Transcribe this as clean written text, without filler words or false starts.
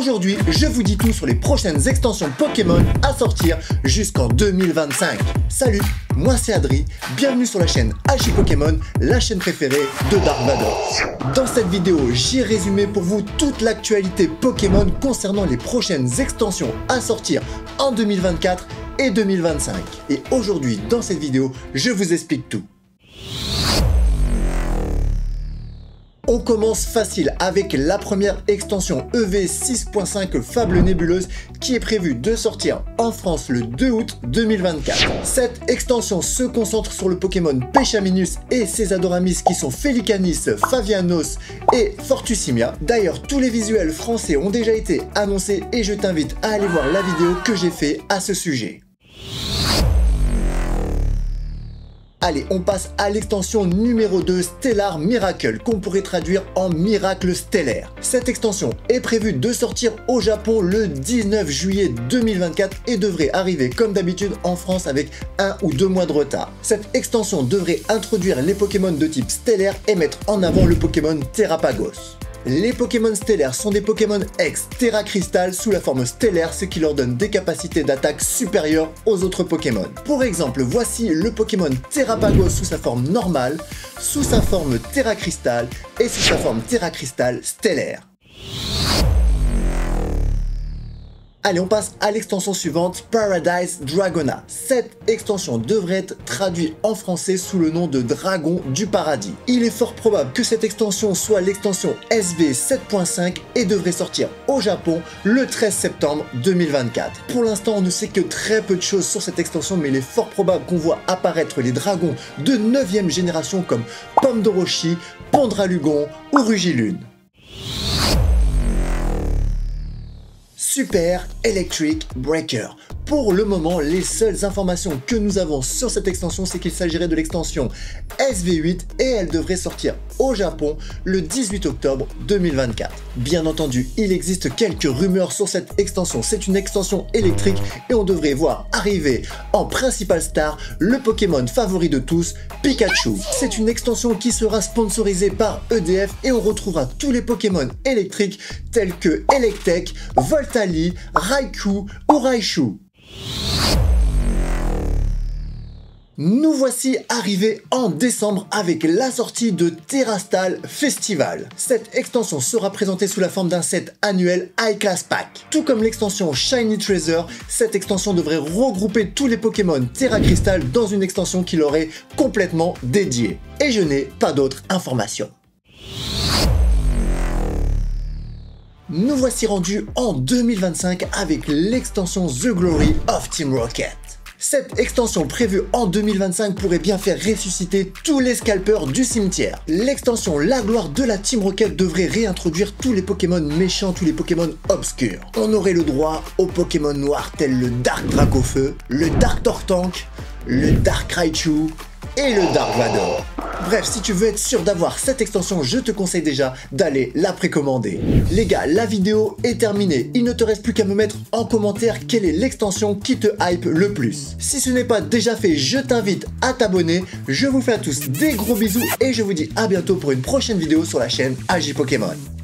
Aujourd'hui, je vous dis tout sur les prochaines extensions Pokémon à sortir jusqu'en 2025. Salut, moi c'est Adri, bienvenue sur la chaîne Agi Pokémon, la chaîne préférée de Dark Vador. Dans cette vidéo, j'ai résumé pour vous toute l'actualité Pokémon concernant les prochaines extensions à sortir en 2024 et 2025. Et aujourd'hui, dans cette vidéo, je vous explique tout. On commence facile avec la première extension EV 6.5 Fable Nébuleuse qui est prévue de sortir en France le 2 août 2024. Cette extension se concentre sur le Pokémon Pechaminus et ses Adoramis qui sont Felicanis, Favianos et Fortussimia. D'ailleurs, tous les visuels français ont déjà été annoncés et je t'invite à aller voir la vidéo que j'ai fait à ce sujet. Allez, on passe à l'extension numéro 2, Stellar Miracle, qu'on pourrait traduire en Miracle Stellaire. Cette extension est prévue de sortir au Japon le 19 juillet 2024 et devrait arriver comme d'habitude en France avec 1 ou 2 mois de retard. Cette extension devrait introduire les Pokémon de type stellaire et mettre en avant le Pokémon Terrapagos. Les Pokémon stellaires sont des Pokémon ex-Terra Crystal sous la forme stellaire, ce qui leur donne des capacités d'attaque supérieures aux autres Pokémon. Pour exemple, voici le Pokémon Terrapagos sous sa forme normale, sous sa forme Terra Crystal et sous sa forme Terra Crystal stellaire. Allez, on passe à l'extension suivante, Paradise Dragona. Cette extension devrait être traduite en français sous le nom de Dragon du Paradis. Il est fort probable que cette extension soit l'extension SV 7.5 et devrait sortir au Japon le 13 septembre 2024. Pour l'instant, on ne sait que très peu de choses sur cette extension, mais il est fort probable qu'on voit apparaître les dragons de 9e génération comme Pomdoroshi, Pondralugon ou Rugilune. Super Electric Breaker. Pour le moment, les seules informations que nous avons sur cette extension, c'est qu'il s'agirait de l'extension SV8 et elle devrait sortir au Japon le 18 octobre 2024. Bien entendu, il existe quelques rumeurs sur cette extension. C'est une extension électrique et on devrait voir arriver en principal star le Pokémon favori de tous, Pikachu. C'est une extension qui sera sponsorisée par EDF et on retrouvera tous les Pokémon électriques tels que Electek, Voltali, Raikou ou Raichu. Nous voici arrivés en décembre avec la sortie de Terrastal Festival. Cette extension sera présentée sous la forme d'un set annuel High Class Pack. Tout comme l'extension Shiny Treasure, cette extension devrait regrouper tous les Pokémon Terra Crystal dans une extension qui leur est complètement dédiée. Et je n'ai pas d'autres informations. Nous voici rendus en 2025 avec l'extension The Glory of Team Rocket. Cette extension prévue en 2025 pourrait bien faire ressusciter tous les scalpers du cimetière. L'extension La Gloire de la Team Rocket devrait réintroduire tous les Pokémon méchants, tous les Pokémon obscurs. On aurait le droit aux Pokémon noirs tels le Dark Dracofeu, le Dark Tortank, le Dark Raichu et le Dark Vador. Bref, si tu veux être sûr d'avoir cette extension, je te conseille déjà d'aller la précommander. Les gars, la vidéo est terminée. Il ne te reste plus qu'à me mettre en commentaire quelle est l'extension qui te hype le plus. Si ce n'est pas déjà fait, je t'invite à t'abonner. Je vous fais à tous des gros bisous et je vous dis à bientôt pour une prochaine vidéo sur la chaîne Agi Pokémon.